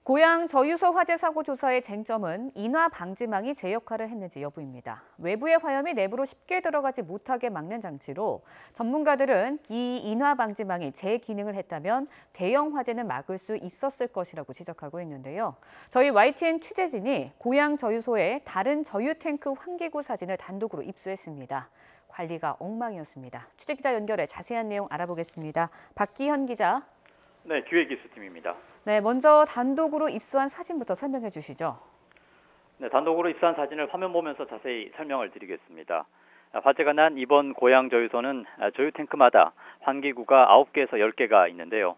고양 저유소 화재 사고 조사의 쟁점은 인화 방지망이 제 역할을 했는지 여부입니다. 외부의 화염이 내부로 쉽게 들어가지 못하게 막는 장치로 전문가들은 이 인화 방지망이 제 기능을 했다면 대형 화재는 막을 수 있었을 것이라고 지적하고 있는데요. 저희 YTN 취재진이 고양 저유소의 다른 저유 탱크 환기구 사진을 단독으로 입수했습니다. 관리가 엉망이었습니다. 취재기자 연결해 자세한 내용 알아보겠습니다. 박기현 기자. 네, 기획기술팀입니다. 네, 먼저 단독으로 입수한 사진부터 설명해 주시죠. 네, 단독으로 입수한 사진을 화면 보면서 자세히 설명을 드리겠습니다. 화재가 난 이번 고양 저유소는 저유 탱크마다 환기구가 9개에서 10개가 있는데요.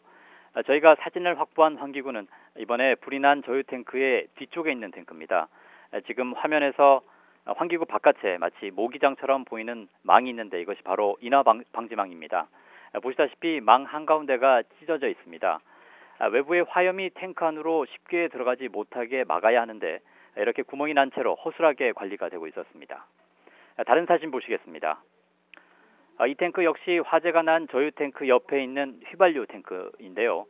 저희가 사진을 확보한 환기구는 이번에 불이 난 저유 탱크의 뒤쪽에 있는 탱크입니다. 지금 화면에서 환기구 바깥에 마치 모기장처럼 보이는 망이 있는데 이것이 바로 인화 방지망입니다. 보시다시피 망 한가운데가 찢어져 있습니다. 외부의 화염이 탱크 안으로 쉽게 들어가지 못하게 막아야 하는데 이렇게 구멍이 난 채로 허술하게 관리가 되고 있었습니다. 다른 사진 보시겠습니다. 이 탱크 역시 화재가 난 저유 탱크 옆에 있는 휘발유 탱크인데요.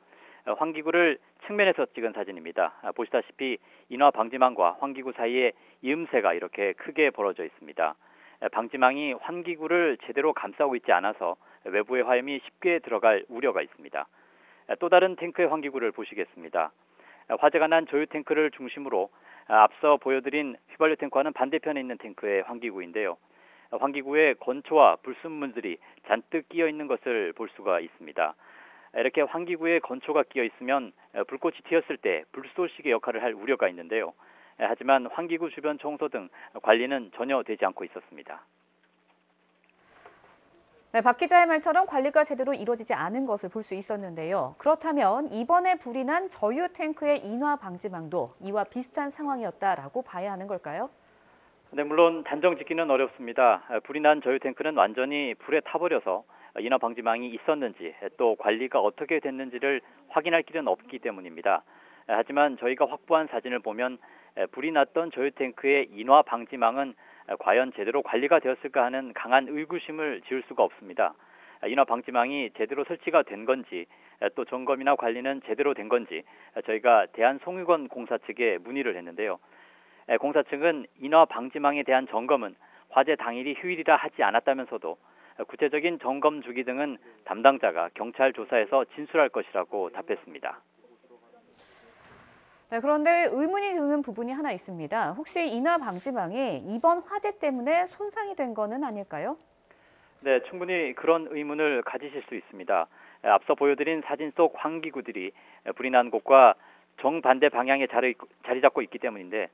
환기구를 측면에서 찍은 사진입니다. 보시다시피 인화 방지망과 환기구 사이에 이음새가 이렇게 크게 벌어져 있습니다. 방지망이 환기구를 제대로 감싸고 있지 않아서 외부의 화염이 쉽게 들어갈 우려가 있습니다. 또 다른 탱크의 환기구를 보시겠습니다. 화재가 난 저유 탱크를 중심으로 앞서 보여드린 휘발유 탱크와는 반대편에 있는 탱크의 환기구인데요. 환기구에 건초와 불순물들이 잔뜩 끼어 있는 것을 볼 수가 있습니다. 이렇게 환기구에 건초가 끼어 있으면 불꽃이 튀었을 때 불쏘시개 역할을 할 우려가 있는데요. 하지만 환기구 주변 청소 등 관리는 전혀 되지 않고 있었습니다. 네, 박 기자의 말처럼 관리가 제대로 이루어지지 않은 것을 볼 수 있었는데요. 그렇다면 이번에 불이 난 저유 탱크의 인화 방지망도 이와 비슷한 상황이었다라고 봐야 하는 걸까요? 네, 물론 단정 짓기는 어렵습니다. 불이 난 저유 탱크는 완전히 불에 타버려서 인화 방지망이 있었는지 또 관리가 어떻게 됐는지를 확인할 길은 없기 때문입니다. 하지만 저희가 확보한 사진을 보면 불이 났던 저유 탱크의 인화 방지망은 과연 제대로 관리가 되었을까 하는 강한 의구심을 지울 수가 없습니다. 인화 방지망이 제대로 설치가 된 건지 또 점검이나 관리는 제대로 된 건지 저희가 대한송유건 공사 측에 문의를 했는데요. 공사 측은 인화 방지망에 대한 점검은 화재 당일이 휴일이라 하지 않았다면서도 구체적인 점검 주기 등은 담당자가 경찰 조사에서 진술할 것이라고 답했습니다. 네, 그런데 의문이 드는 부분이 하나 있습니다. 혹시 인화 방지망이 이번 화재 때문에 손상이 된 거는 아닐까요? 네, 충분히 그런 의문을 가지실 수 있습니다. 앞서 보여드린 사진 속 환기구들이 불이 난 곳과 정반대 방향에 자리 잡고 있기 때문인데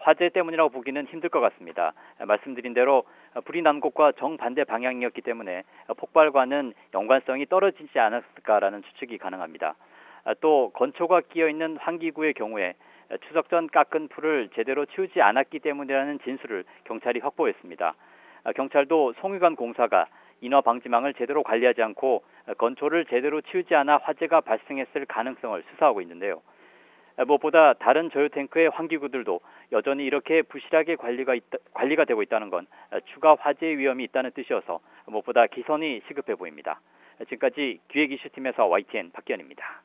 화재 때문이라고 보기는 힘들 것 같습니다. 말씀드린 대로 불이 난 곳과 정반대 방향이었기 때문에 폭발과는 연관성이 떨어지지 않았을까라는 추측이 가능합니다. 또 건초가 끼어 있는 환기구의 경우에 추석 전 깎은 풀을 제대로 치우지 않았기 때문이라는 진술을 경찰이 확보했습니다. 경찰도 송유관 공사가 인화 방지망을 제대로 관리하지 않고 건초를 제대로 치우지 않아 화재가 발생했을 가능성을 수사하고 있는데요. 무엇보다 다른 저유 탱크의 환기구들도 여전히 이렇게 부실하게 관리가 되고 있다는 건 추가 화재 위험이 있다는 뜻이어서 무엇보다 기선이 시급해 보입니다. 지금까지 기획이슈팀에서 YTN 박기현입니다.